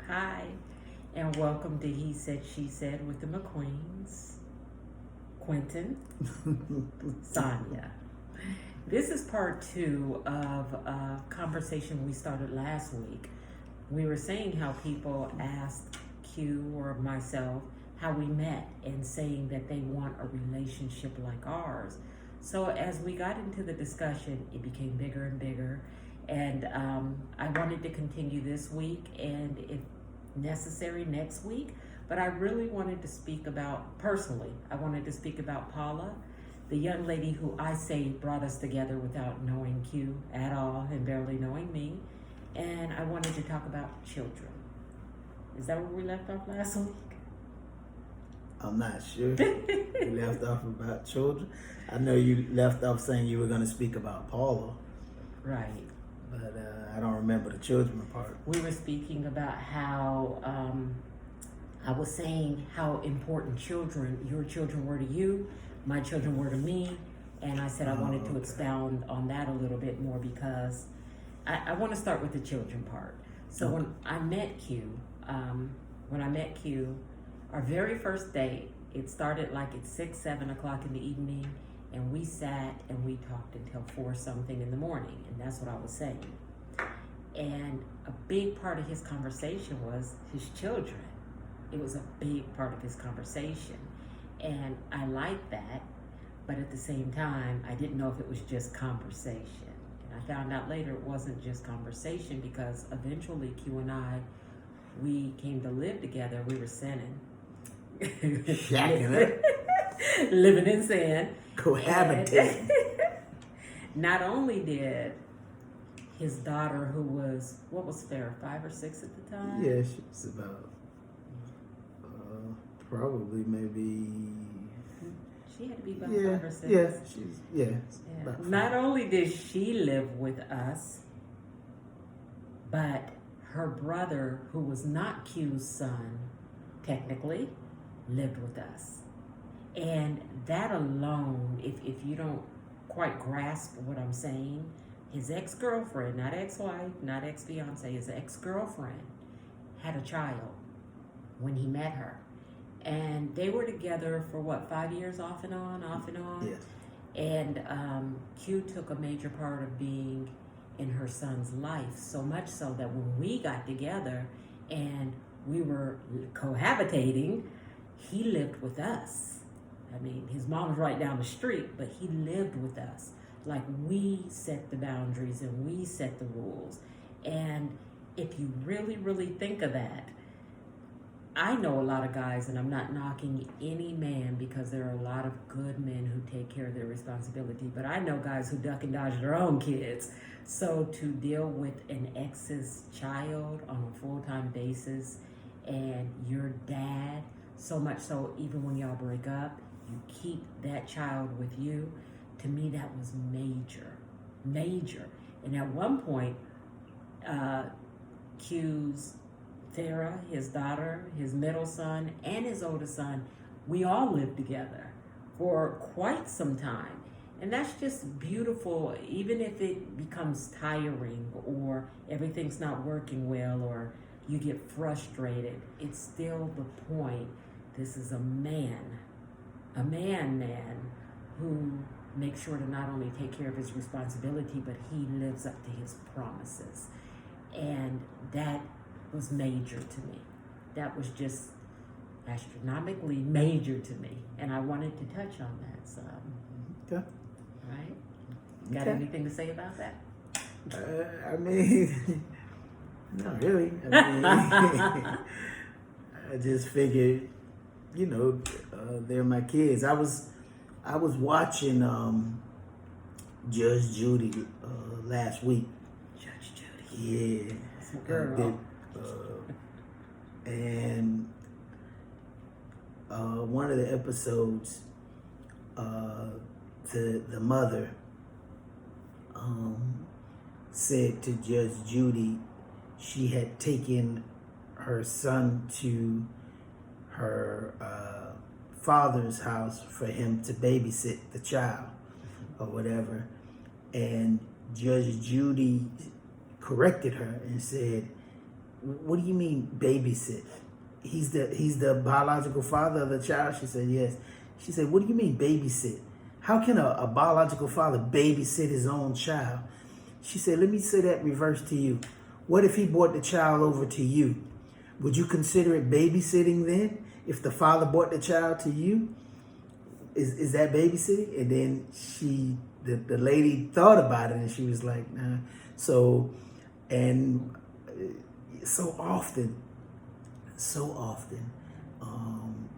Hi, and welcome to He Said, She Said with the McQueens, Quentin Sonya. This is part two of a conversation we started last week. We were saying how people asked Q or myself how we met and saying that they want a relationship like ours. So as we got into the discussion, it became bigger and bigger. And I wanted to continue this week and if necessary next week. But I really wanted to speak about, personally, I wanted to speak about Paula, the young lady who I say brought us together without knowing Q at all and barely knowing me. And I wanted to talk about children. Is that where we left off last week? I'm not sure. You left off about children. I know you left off saying you were going to speak about Paula. Right. But I don't remember the children part. We were speaking about how I was saying how important your children were to you, my children were to me, and I said I wanted to expound on that a little bit more because I want to start with the children part. So when I met Q, our very first date, it started like at 6, 7 o'clock in the evening. And we sat and we talked until 4 something in the morning, and that's what I was saying. And a big part of his conversation was his children. It was a big part of his conversation. And I liked that, but at the same time, I didn't know if it was just conversation. And I found out later it wasn't just conversation because eventually Q and I, we came to live together. We were sinning. Shacking it. Living in sin. Cohabitating. Not only did his daughter, who was, what was Farrah, 5 or 6 at the time? Yeah, she was about probably maybe. She had to be about 5 or 6. Yeah. Not only did she live with us, but her brother, who was not Q's son, technically, lived with us. And that alone, if you don't quite grasp what I'm saying, his ex-girlfriend, not ex-wife, not ex-fiance, his ex-girlfriend had a child when he met her. And they were together for 5 years off and on? Yes. And Q took a major part of being in her son's life, so much so that when we got together and we were cohabitating, he lived with us. I mean, his mom was right down the street, but he lived with us. Like, we set the boundaries and we set the rules. And if you really, really think of that, I know a lot of guys, and I'm not knocking any man because there are a lot of good men who take care of their responsibility, but I know guys who duck and dodge their own kids. So to deal with an ex's child on a full-time basis and your dad, so much so even when y'all break up, you keep that child with you. To me, that was major. And at one point, Q's Farrah, his daughter, his middle son, and his oldest son, we all lived together for quite some time. And that's just beautiful, even if it becomes tiring or everything's not working well or you get frustrated, it's still the point. This is a man who makes sure to not only take care of his responsibility, but he lives up to his promises. And that was major to me. That was just astronomically major to me. And I wanted to touch on that some. Okay. Right? Got anything to say about that? I mean, not really. I mean, I just figured, they're my kids. I was watching Judge Judy last week. Judge Judy. Yeah. That's my girl. And one of the episodes, the mother said to Judge Judy she had taken her son to her father's house for him to babysit the child or whatever. And Judge Judy corrected her and said, what do you mean babysit? He's the biological father of the child? She said, yes. She said, what do you mean babysit? How can a biological father babysit his own child? She said, let me say that reverse to you. What if he brought the child over to you? Would you consider it babysitting then? If the father brought the child to you? Is that babysitting? And then the lady thought about it and she was like, nah. So, and so often,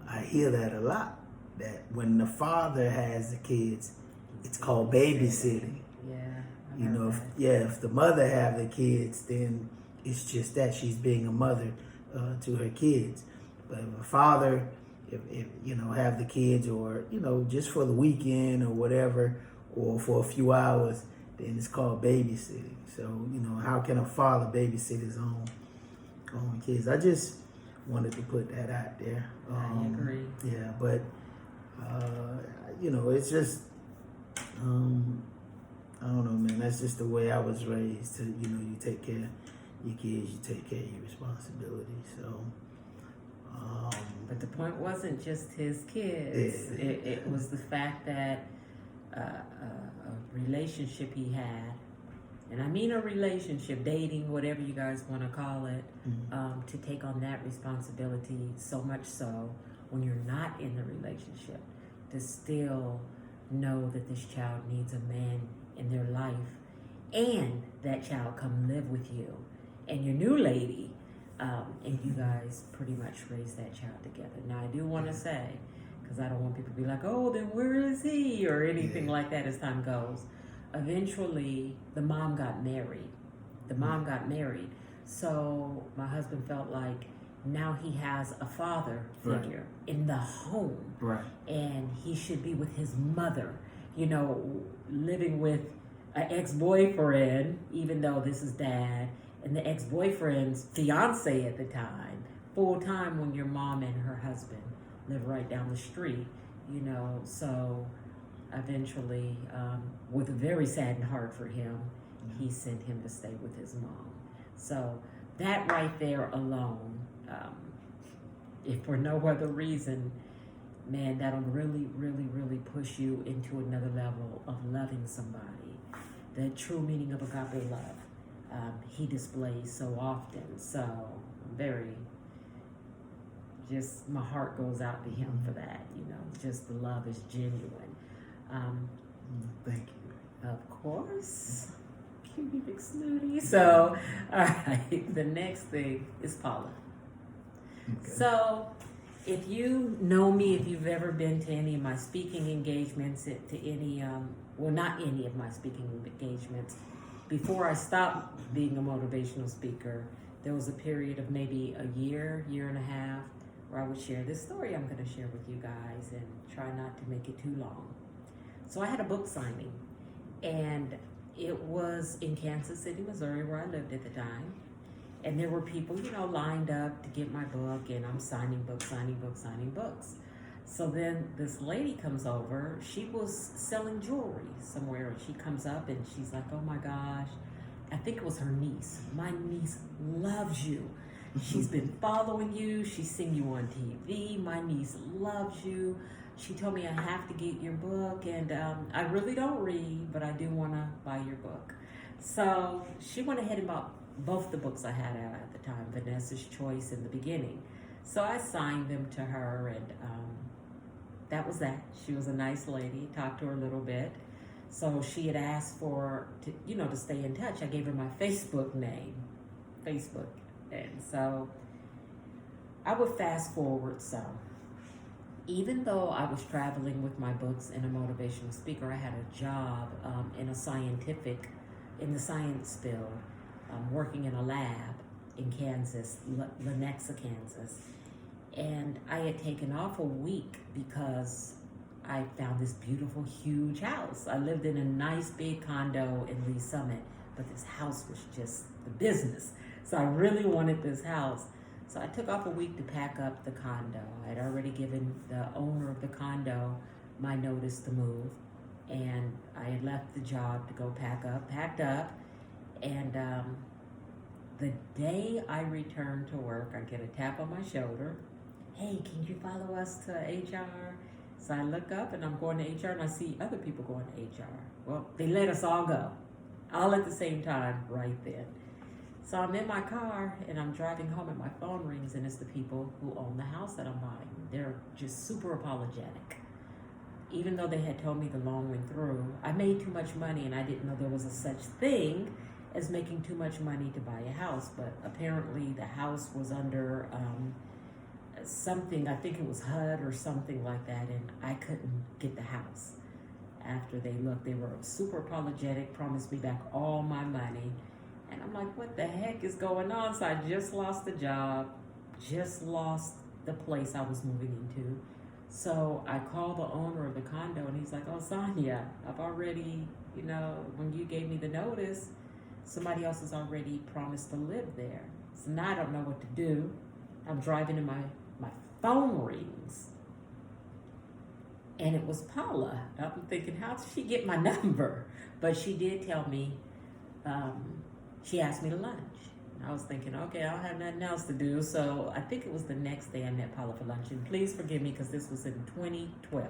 I hear that a lot. That when the father has the kids, it's called babysitting. Yeah. If the mother have the kids, then it's just that she's being a mother to her kids. But if a father, if have the kids, or just for the weekend or whatever, or for a few hours, then it's called babysitting. So how can a father babysit his own kids? I just wanted to put that out there. I agree. Yeah, but it's just I don't know, man. That's just the way I was raised. To you take care of your kids, you take care of your responsibility. So. But the point wasn't just his kids. Yeah. It was the fact that a relationship he had, and I mean a relationship, dating, whatever you guys want to call it, to take on that responsibility, so much so when you're not in the relationship, to still know that this child needs a man in their life, and that child come live with you and your new lady, and you guys pretty much raise that child together. Now, I do want to say, because I don't want people to be like, oh, then where is he, or anything like that as time goes. Eventually, the mom got married. So my husband felt like now he has a father figure in the home. Right. And he should be with his mother, living with an ex-boyfriend, even though this is dad, and the ex-boyfriend's fiance at the time, full-time, when your mom and her husband live right down the street, So eventually, with a very saddened heart for him, he sent him to stay with his mom. So that right there alone, if for no other reason, man, that'll really, really, really push you into another level of loving somebody. The true meaning of agape love. He displays so often. So my heart goes out to him for that. Just the love is genuine. Thank you. Of course. Cutie big snooty. So, all right. The next thing is Paula. Okay. So, if you know me, if you've ever been to any of my speaking engagements, to any, not any of my speaking engagements, before I stopped being a motivational speaker, there was a period of maybe a year and a half, where I would share this story I'm going to share with you guys and try not to make it too long. So I had a book signing, and it was in Kansas City, Missouri, where I lived at the time. And there were people, lined up to get my book, and I'm signing books. So then this lady comes over. She was selling jewelry somewhere, and she comes up and she's like, oh my gosh, I think it was her niece. My niece loves you. She's been following you. She's seen you on TV. My niece loves you. She told me I have to get your book, and I really don't read, but I do want to buy your book. So she went ahead and bought both the books I had out at the time, Vanessa's Choice in the beginning. So I signed them to her, and that was that. She was a nice lady. Talked to her a little bit. So she had asked to stay in touch. I gave her my Facebook name, Facebook. And so I would fast forward some. Even though I was traveling with my books and a motivational speaker, I had a job in the science field, working in a lab in Kansas, Lenexa, Kansas. And I had taken off a week because I found this beautiful, huge house. I lived in a nice big condo in Lee Summit, but this house was just the business. So I really wanted this house. So I took off a week to pack up the condo. I had already given the owner of the condo my notice to move, and I had left the job to go packed up, and The day I return to work, I get a tap on my shoulder. Hey, can you follow us to HR? So I look up and I'm going to HR and I see other people going to HR. Well, they let us all go, all at the same time right then. So I'm in my car and I'm driving home and my phone rings and it's the people who own the house that I'm buying. They're just super apologetic. Even though they had told me the loan went through, I made too much money and I didn't know there was a such thing as making too much money to buy a house. But apparently the house was under something, I think it was HUD or something like that, and I couldn't get the house. After they looked, they were super apologetic, promised me back all my money. And I'm like, what the heck is going on? So I just lost the job, just lost the place I was moving into. So I called the owner of the condo and he's like, oh, Sonya, I've already, when you gave me the notice, somebody else has already promised to live there. So now I don't know what to do. I'm driving and my phone rings. And it was Paula. I'm thinking, how did she get my number? But she did tell me, she asked me to lunch. I was thinking, okay, I don't have nothing else to do. So I think it was the next day I met Paula for lunch. And please forgive me because this was in 2012.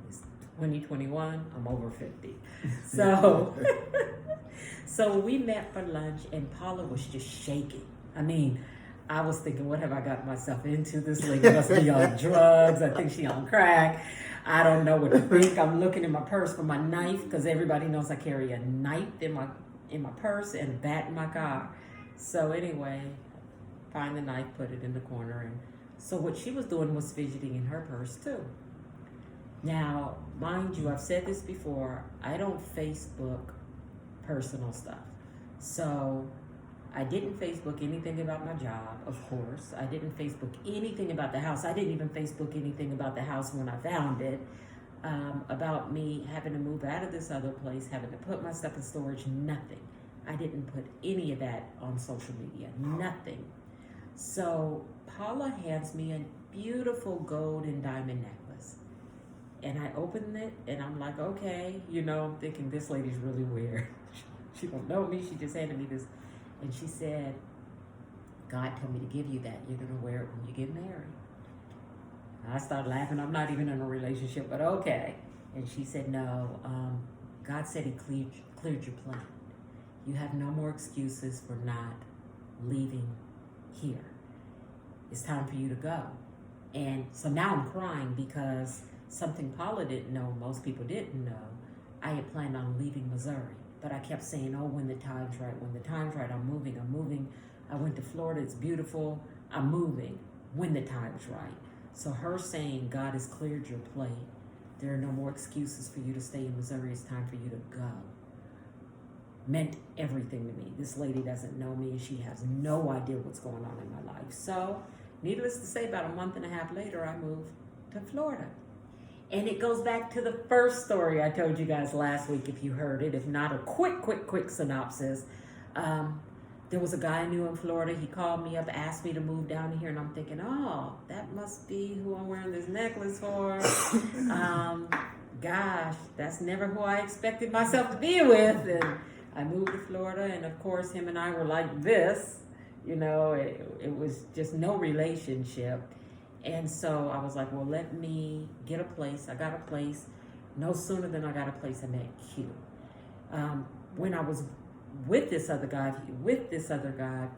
It's 2021. I'm over 50. So, so we met for lunch and Paula was just shaking. I mean, I was thinking, what have I got myself into? This lady must be on drugs. I think she on crack. I don't know what to think. I'm looking in my purse for my knife because everybody knows I carry a knife in my purse and a bat in my car. So anyway, find the knife, put it in the corner. And so what she was doing was fidgeting in her purse too. Now, mind you, I've said this before, I don't Facebook personal stuff. So I didn't Facebook anything about my job, of course. I didn't Facebook anything about the house. I didn't even Facebook anything about the house when I found it. About me having to move out of this other place, having to put my stuff in storage, nothing. I didn't put any of that on social media, nothing. So Paula hands me a beautiful gold and diamond necklace. And I opened it and I'm like, okay, I'm thinking this lady's really weird. She don't know me, she just handed me this. And she said, God told me to give you that. You're going to wear it when you get married. I started laughing. I'm not even in a relationship, but okay. And she said, no, God said he cleared your plan. You have no more excuses for not leaving here. It's time for you to go. And so now I'm crying because something Paula didn't know, most people didn't know, I had planned on leaving Missouri. But I kept saying, oh, when the time's right, when the time's right, I'm moving. I went to Florida, it's beautiful, I'm moving when the time's right. So her saying, God has cleared your plate, there are no more excuses for you to stay in Missouri, it's time for you to go, meant everything to me. This lady doesn't know me and she has no idea what's going on in my life. So, needless to say, about a month and a half later, I moved to Florida. And it goes back to the first story I told you guys last week, if you heard it. If not, a quick synopsis. There was a guy I knew in Florida. He called me up, asked me to move down here. And I'm thinking, oh, that must be who I'm wearing this necklace for. Gosh, that's never who I expected myself to be with. And I moved to Florida. And, of course, him and I were like this. It was just no relationship. And so I was like, well, let me get a place. I got a place. No sooner than I got a place, I met Q. When I was with this other guy,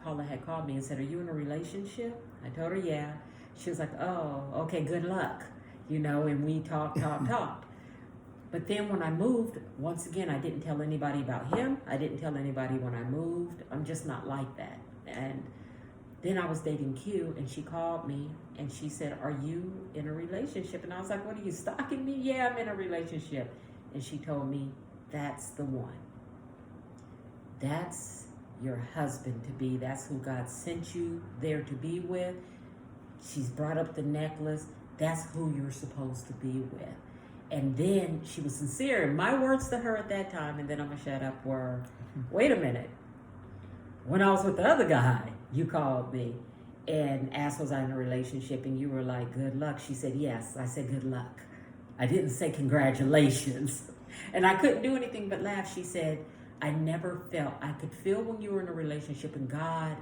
Paula had called me and said, are you in a relationship? I told her, yeah. She was like, oh, okay, good luck. And we talked. But then when I moved, once again, I didn't tell anybody about him. I didn't tell anybody when I moved. I'm just not like that. And then I was dating Q, and she called me, and she said, are you in a relationship? And I was like, what, are you stalking me? Yeah, I'm in a relationship. And she told me, that's the one. That's your husband-to-be. That's who God sent you there to be with. She's brought up the necklace. That's who you're supposed to be with. And then she was sincere. And my words to her at that time, and then I'm going to shut up, were, wait a minute. When I was with the other guy, you called me and asked, was I in a relationship? And you were like, good luck. She said, yes. I said, good luck. I didn't say congratulations. And I couldn't do anything but laugh. She said, I never felt, I could feel when you were in a relationship and God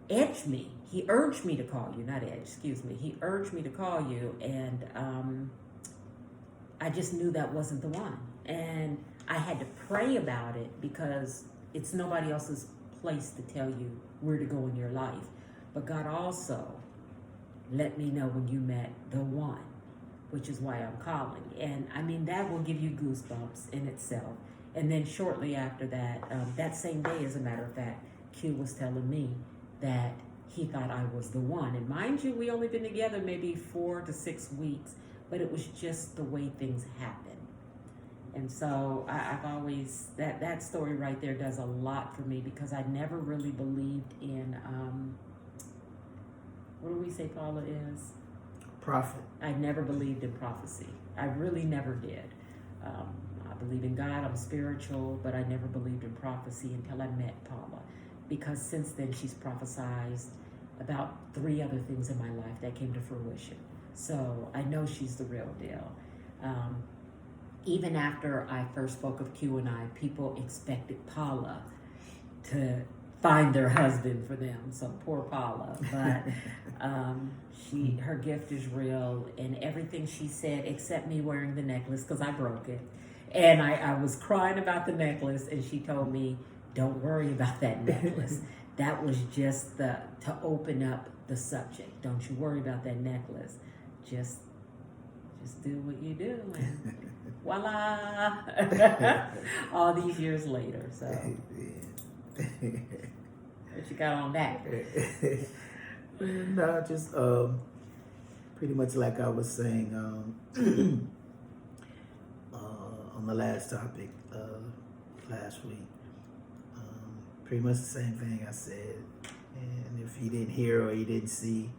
edged me. He urged me to call you, not edge, excuse me. He urged me to call you, and I just knew that wasn't the one. And I had to pray about it because it's nobody else's place to tell you where to go in your life. But God also let me know when you met the one, which is why I'm calling. And I mean, that will give you goosebumps in itself. And then shortly after that, that same day, as a matter of fact, Q was telling me that he thought I was the one. And mind you, we only been together maybe 4 to 6 weeks, but it was just the way things happen. And so I've always, that story right there does a lot for me, because I never really believed in, what do we say Paula is? Prophet. I never believed in prophecy. I really never did. I believe in God, I'm spiritual, but I never believed in prophecy until I met Paula. Because since then she's prophesied about 3 other things in my life that came to fruition. So I know she's the real deal. Even after I first spoke of Q and I, people expected Paula to find their husband for them. So poor Paula, but her gift is real, and everything she said, except me wearing the necklace because I broke it, and I was crying about the necklace, and she told me, "Don't worry about that necklace. That was just to open up the subject. Don't you worry about that necklace. Just do what you do." And voila! All these years later, so. What you got on that? No, just pretty much like I was saying on the last topic last week. Pretty much the same thing I said. And if you didn't hear or you didn't see,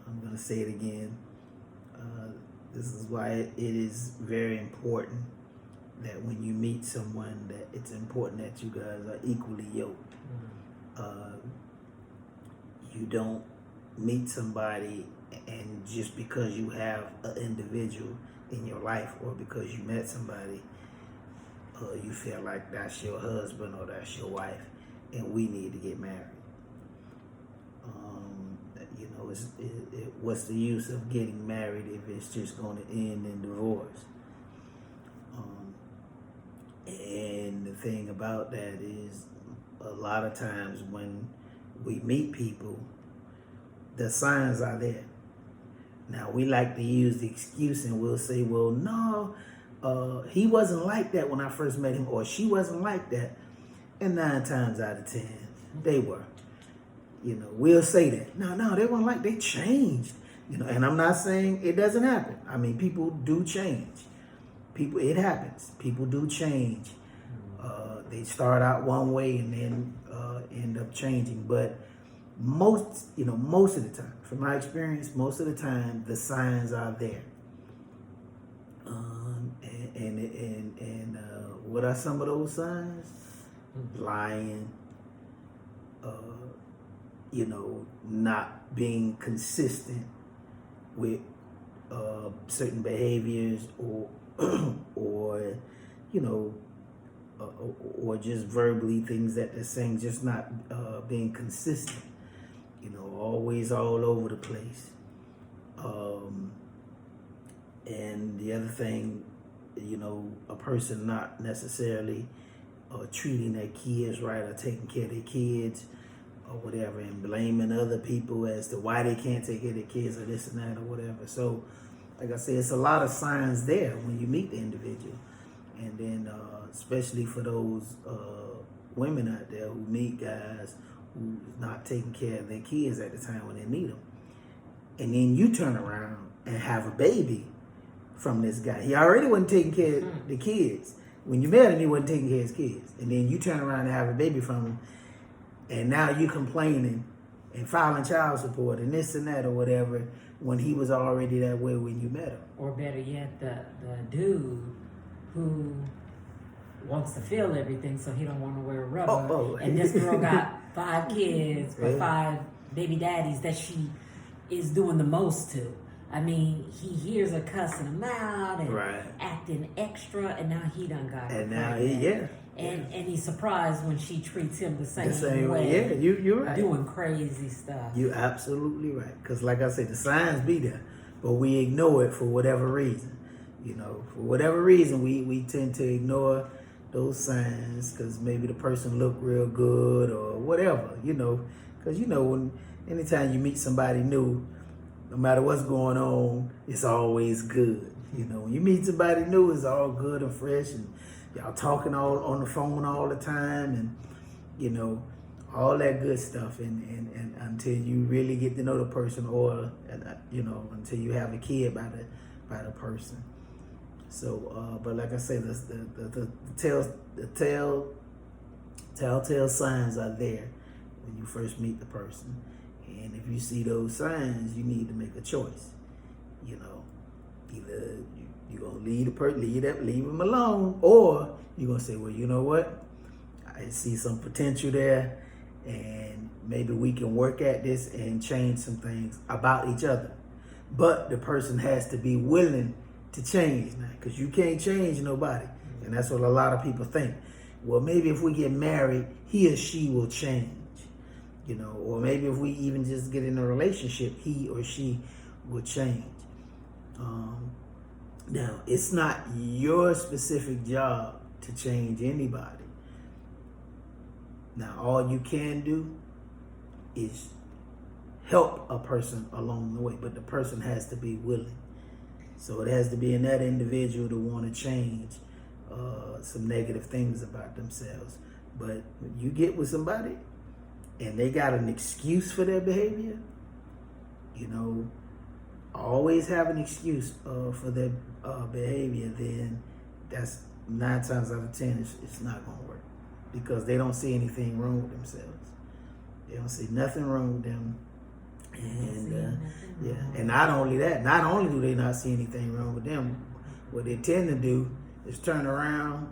I'm going to say it again. This is why it is very important that when you meet someone, that it's important that you guys are equally yoked. You don't meet somebody and just because you have an individual in your life or because you met somebody, you feel like that's your husband or that's your wife and we need to get married. What's the use of getting married if it's just going to end in divorce? And the thing about that is, a lot of times when we meet people, the signs are there. Now, we like to use the excuse and we'll say, well, no, he wasn't like that when I first met him, or she wasn't like that. And 9 times out of 10, they were. We'll say that. No, they weren't like, they changed. And I'm not saying it doesn't happen. I mean, people do change. It happens. People do change. They start out one way and then end up changing. But most of the time, from my experience, most of the time, the signs are there. And what are some of those signs? Lying, not being consistent with certain behaviors or just verbally things that they're saying, just not being consistent, always all over the place. And the other thing, a person not necessarily treating their kids right or taking care of their kids or whatever, and blaming other people as to why they can't take care of their kids or this and that or whatever. So, like I said, it's a lot of signs there when you meet the individual. And then especially for those women out there who meet guys who's not taking care of their kids at the time when they meet them. And then you turn around and have a baby from this guy. He already wasn't taking care of the kids. When you met him, he wasn't taking care of his kids. And then you turn around and have a baby from him. And now you complaining and filing child support and this and that or whatever when he was already that way when you met him. Or better yet, the dude who wants to feel everything, so he don't want to wear rubber. And this girl got 5 kids, but 5 baby daddies that she is doing the most to. I mean, he hears her cussing him out and acting extra, and now he done got her. And now And he's surprised when she treats him the same way. Yeah, you're right. Doing crazy stuff. You're absolutely right. Because like I said, the signs be there, but we ignore it for whatever reason. For whatever reason, we tend to ignore those signs because maybe the person look real good or whatever. Because when anytime you meet somebody new, no matter what's going on, it's always good. When you meet somebody new, it's all good and fresh, and y'all talking all on the phone all the time, and all that good stuff, and until you really get to know the person, or until you have a kid by the person. So, but like I say, the telltale signs are there when you first meet the person, and if you see those signs, you need to make a choice. Either you're gonna leave the person, leave them alone, or you're gonna say, well, you know what? I see some potential there, and maybe we can work at this and change some things about each other. But the person has to be willing to change now, because you can't change nobody, and that's what a lot of people think. Well, maybe if we get married, he or she will change, or maybe if we even just get in a relationship, he or she will change. Now, it's not your specific job to change anybody. Now, all you can do is help a person along the way, but the person has to be willing. So it has to be in that individual to want to change some negative things about themselves. But when you get with somebody and they got an excuse for their behavior, always have an excuse for their behavior, then that's 9 times out of 10 it's not going to work, because they don't see anything wrong with themselves. They don't see nothing wrong with them. And and not only do they not see anything wrong with them, what they tend to do is turn around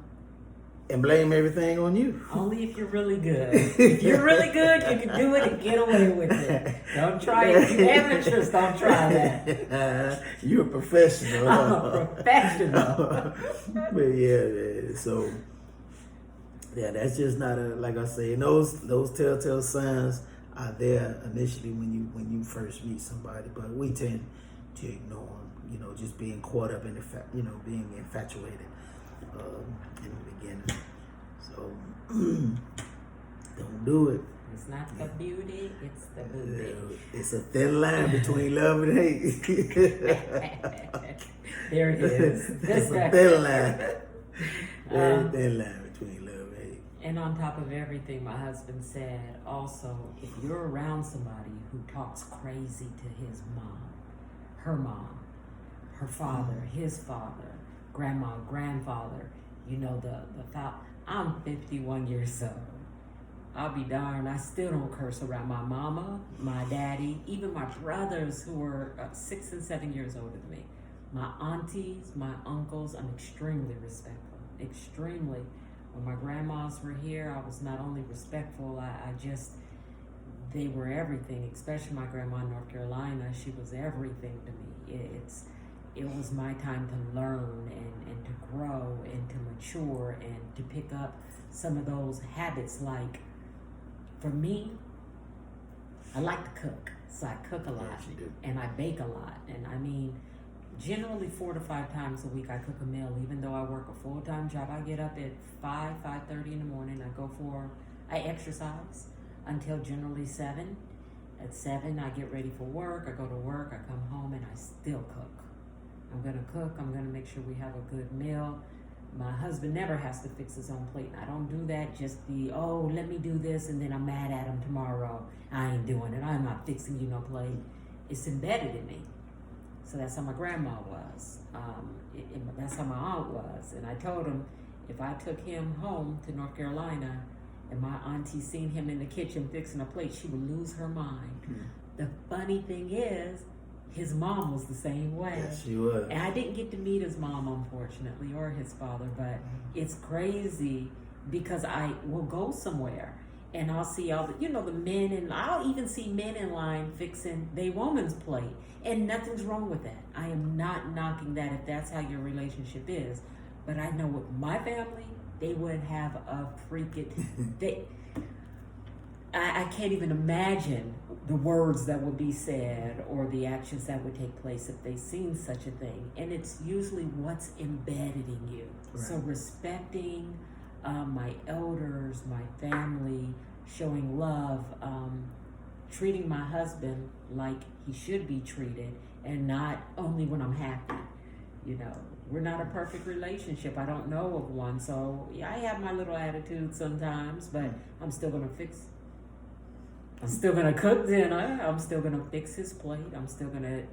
and blame everything on you. Only if you're really good. If you're really good, you can do it and get away with it. Don't try it. You amateurs, don't try that. You're a professional. I'm a professional. But yeah, so that's just not like I say. And those telltale signs are there initially when you first meet somebody, but we tend to ignore them. Just being caught up in the fact, being infatuated in the beginning. So don't do it. It's not the beauty, it's the booty. It's a thin line between love and hate. There it is. It's a thin line. Very thin line between love and hate. And on top of everything, my husband said also, if you're around somebody who talks crazy to his mom, her father, his father, grandma, grandfather, I'm 51 years old. I'll be darned, I still don't curse around my mama, my daddy, even my brothers who are 6 and 7 years older than me. My aunties, my uncles, I'm extremely respectful. Extremely. When my grandmas were here, I was not only respectful, they were everything, especially my grandma in North Carolina. She was everything to me. It was my time to learn and to grow and to mature and to pick up some of those habits. Like, for me, I like to cook. So I cook a lot, and I bake a lot. And I mean, generally 4 to 5 times a week I cook a meal. Even though I work a full-time job, I get up at 5:30 in the morning. I exercise until generally 7. At 7, I get ready for work. I go to work, I come home, and I still cook. I'm going to cook. I'm going to make sure we have a good meal. My husband never has to fix his own plate. I don't do that. Just let me do this, and then I'm mad at him tomorrow. I ain't doing it. I'm not fixing you no plate. It's embedded in me. So that's how my grandma was. That's how my aunt was. And I told him, if I took him home to North Carolina and my auntie seen him in the kitchen fixing a plate, she would lose her mind. The funny thing is, his mom was the same way. Yes, she was. And I didn't get to meet his mom, unfortunately, or his father, but it's crazy because I will go somewhere and I'll see all the men, and I'll even see men in line fixing their woman's plate, and nothing's wrong with that. I am not knocking that if that's how your relationship is, but I know with my family, they would have a freaking, I can't even imagine the words that would be said or the actions that would take place if they seen such a thing. And it's usually what's embedded in you. Right. So respecting my elders, my family, showing love, treating my husband like he should be treated, and not only when I'm happy. You know, we're not a perfect relationship. I don't know of one. So yeah, I have my little attitude sometimes, but I'm still gonna cook dinner. I'm still gonna fix his plate. I'm still gonna,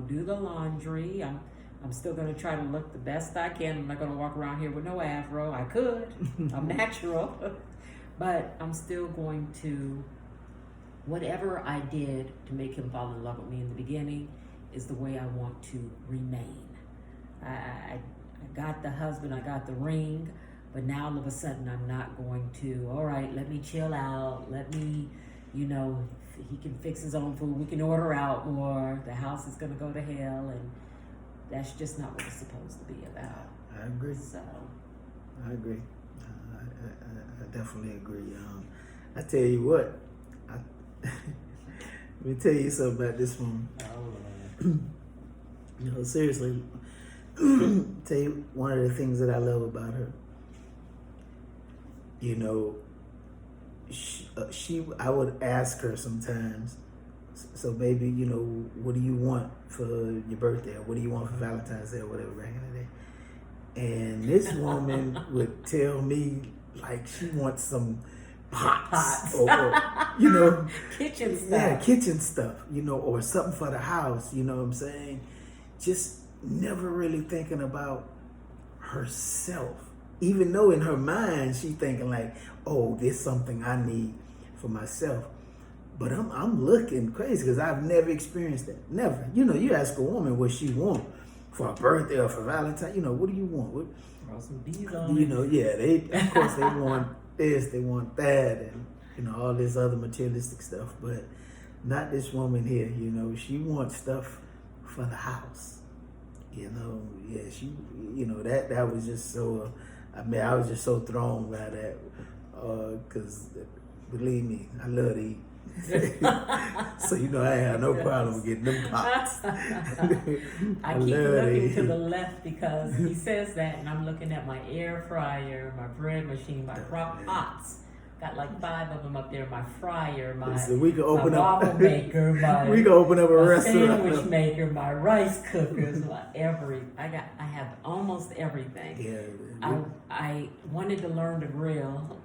do the laundry. I'm still gonna try to look the best I can. I'm not gonna walk around here with no afro. I could. I'm natural. But I'm still going to, whatever I did to make him fall in love with me in the beginning is the way I want to remain. I got the husband, I got the ring, but now all of a sudden I'm not going to, all right, let me chill out. Let me, he can fix his own food. We can order out more. The house is going to go to hell. And that's just not what it's supposed to be about. I agree. So. I agree. I definitely agree. I tell you what, let me tell you something about this one. Seriously, tell you one of the things that I love about her. I would ask her sometimes, so baby, what do you want for your birthday? Or what do you want for Valentine's Day or whatever back in the day? And this woman would tell me like she wants some pots. or kitchen stuff. Yeah, kitchen stuff, or something for the house, you know what I'm saying? Just never really thinking about herself. Even though in her mind she thinking like, oh, this is something I need for myself. But I'm looking crazy because I've never experienced that. Never. You ask a woman what she want for a birthday or for Valentine's, what do you want? Throw some bees on it. Yeah, of course they want this, they want that, and all this other materialistic stuff. But not this woman here, she wants stuff for the house. She, that was just so, I was just so thrown by that, because believe me, I love to eat. So I had no problem getting them pots. I keep looking to the left because he says that, and I'm looking at my air fryer, my bread machine, my crock pots. Got like 5 of them up there. My fryer, so we could open my up, waffle maker, we could open up a restaurant, sandwich maker, my rice cookers, I have almost everything. Yeah. I wanted to learn to grill.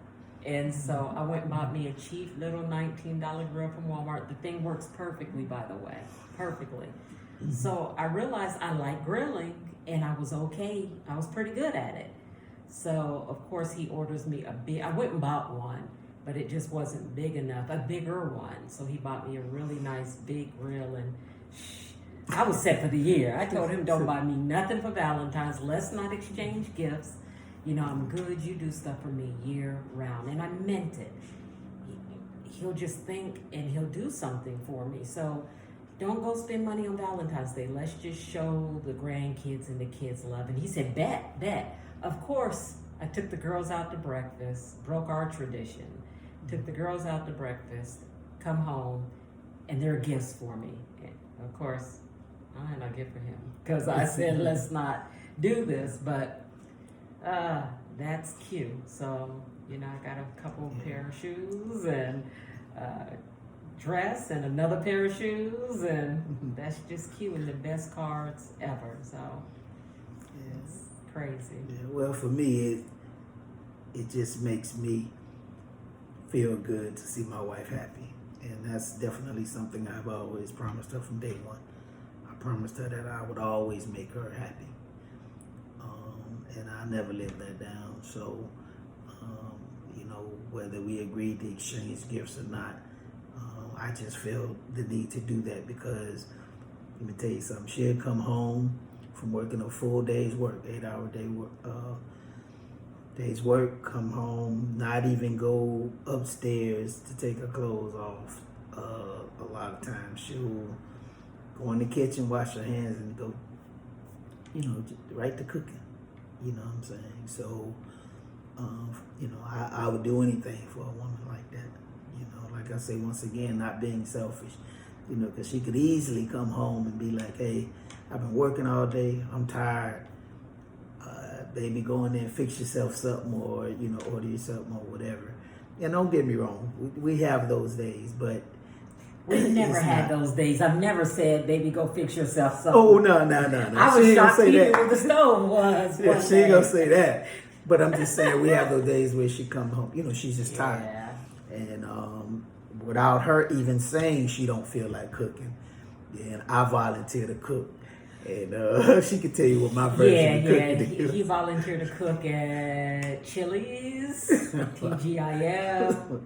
And so I went and bought me a cheap little $19 grill from Walmart. The thing works perfectly, by the way, perfectly. Mm-hmm. So I realized I like grilling, and I was okay. I was pretty good at it. So of course he orders me I went and bought one, but it just wasn't big enough, a bigger one. So he bought me a really nice big grill, and I was set for the year. I told him, don't buy me nothing for Valentine's. Let's not exchange gifts. I'm good. You do stuff for me year round. And I meant it. He'll just think and he'll do something for me. So don't go spend money on Valentine's Day. Let's just show the grandkids and the kids love. And he said, bet. Of course, I took the girls out to breakfast, broke our tradition. Took the girls out to breakfast, come home, and there are gifts for me. And of course, I had no gift for him because I said, let's not do this, but that's cute. So, I got a couple pair of shoes and dress and another pair of shoes, and that's just cute, and the best cards ever. So it's crazy. Yeah, well, for me, it just makes me feel good to see my wife happy, and that's definitely something I've always promised her from day one. I promised her that I would always make her happy. And I never lived that down. So, whether we agreed to exchange gifts or not, I just feel the need to do that because, let me tell you something, she'll come home from working a full day's work, 8-hour day's work, come home, not even go upstairs to take her clothes off. A lot of times she'll go in the kitchen, wash her hands, and go, right to cooking. You know what I'm saying? So, I would do anything for a woman like that. Like I say, once again, not being selfish, because she could easily come home and be like, hey, I've been working all day, I'm tired. Baby, go in there and fix yourself something, or, order you something or whatever. And don't get me wrong, we have those days, but we never had those days. I've never said, baby, go fix yourself something. Oh, no. I was shocked even where the stove was. Yeah, she ain't gonna say that. But I'm just saying, we have those days where she come home, she's just tired. And without her even saying she don't feel like cooking, then I volunteer to cook. And she can tell you what my version of cooking is. He volunteered to cook at Chili's, TGIF.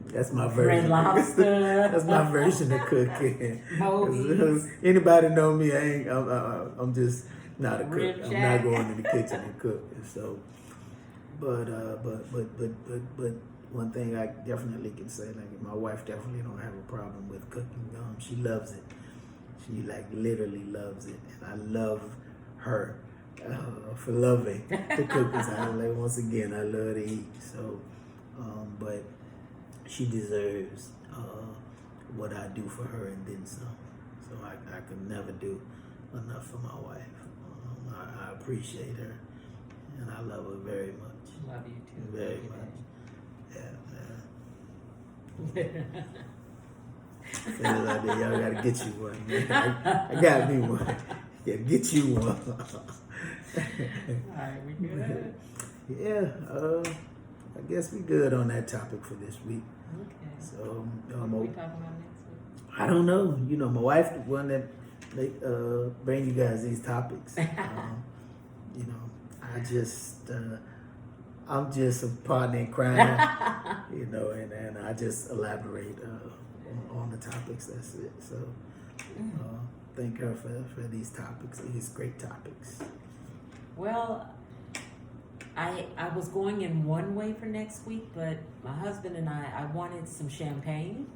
That's my version. Red Lobster. That's my version of cooking. Movies. Anybody know me? I'm just not a cook. I'm not going in the kitchen and cook. So, but one thing I definitely can say, like my wife definitely don't have a problem with cooking. She loves it. She literally loves it, and I love her for loving to cook. Once again, I love to eat. So, but she deserves what I do for her and then some. So I could never do enough for my wife. I appreciate her, and I love her very much. Love you too. Very much. Yeah. Fellas out there, y'all gotta get you one. Man. I got me one. Yeah, get you one. Alright, we good? Yeah, I guess we good on that topic for this week. Okay. So, what are we talking about next week? I don't know. My wife is one that bring you guys these topics. I'm just a partner in crime, and I just elaborate on the topics. That's it. So, thank her for these topics, these great topics. Well, I was going in one way for next week, but my husband and I wanted some champagne,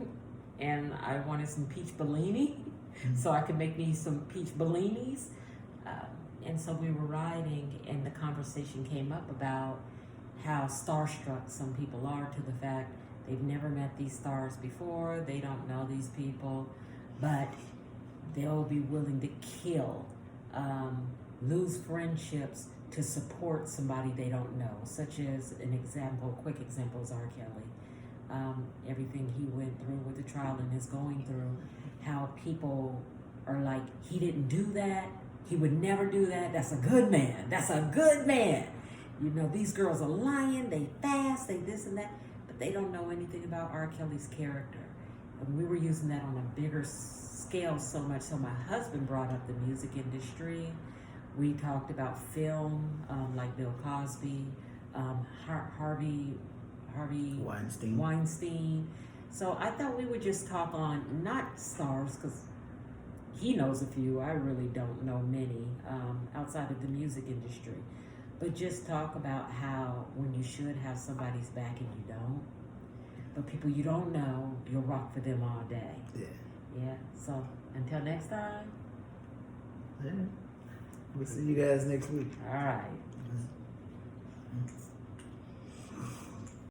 and I wanted some peach Bellini, so I could make me some peach Bellinis. And so we were riding, and the conversation came up about how starstruck some people are to the fact they've never met these stars before, they don't know these people, but they'll be willing to kill, lose friendships to support somebody they don't know, such as quick example is R. Kelly. Everything he went through with the trial and is going through, how people are like, he didn't do that, he would never do that, that's a good man, that's a good man. These girls are lying, they fast, they this and that, but they don't know anything about R. Kelly's character. And we were using that on a bigger scale so much so my husband brought up the music industry. We talked about film, like Bill Cosby, Harvey Weinstein. So I thought we would just talk on, not stars, because he knows a few, I really don't know many, outside of the music industry. But just talk about how when you should have somebody's back and you don't. But people you don't know, you'll rock for them all day. Yeah. So until next time. Yeah. We'll see you guys next week. All right. Mm-hmm.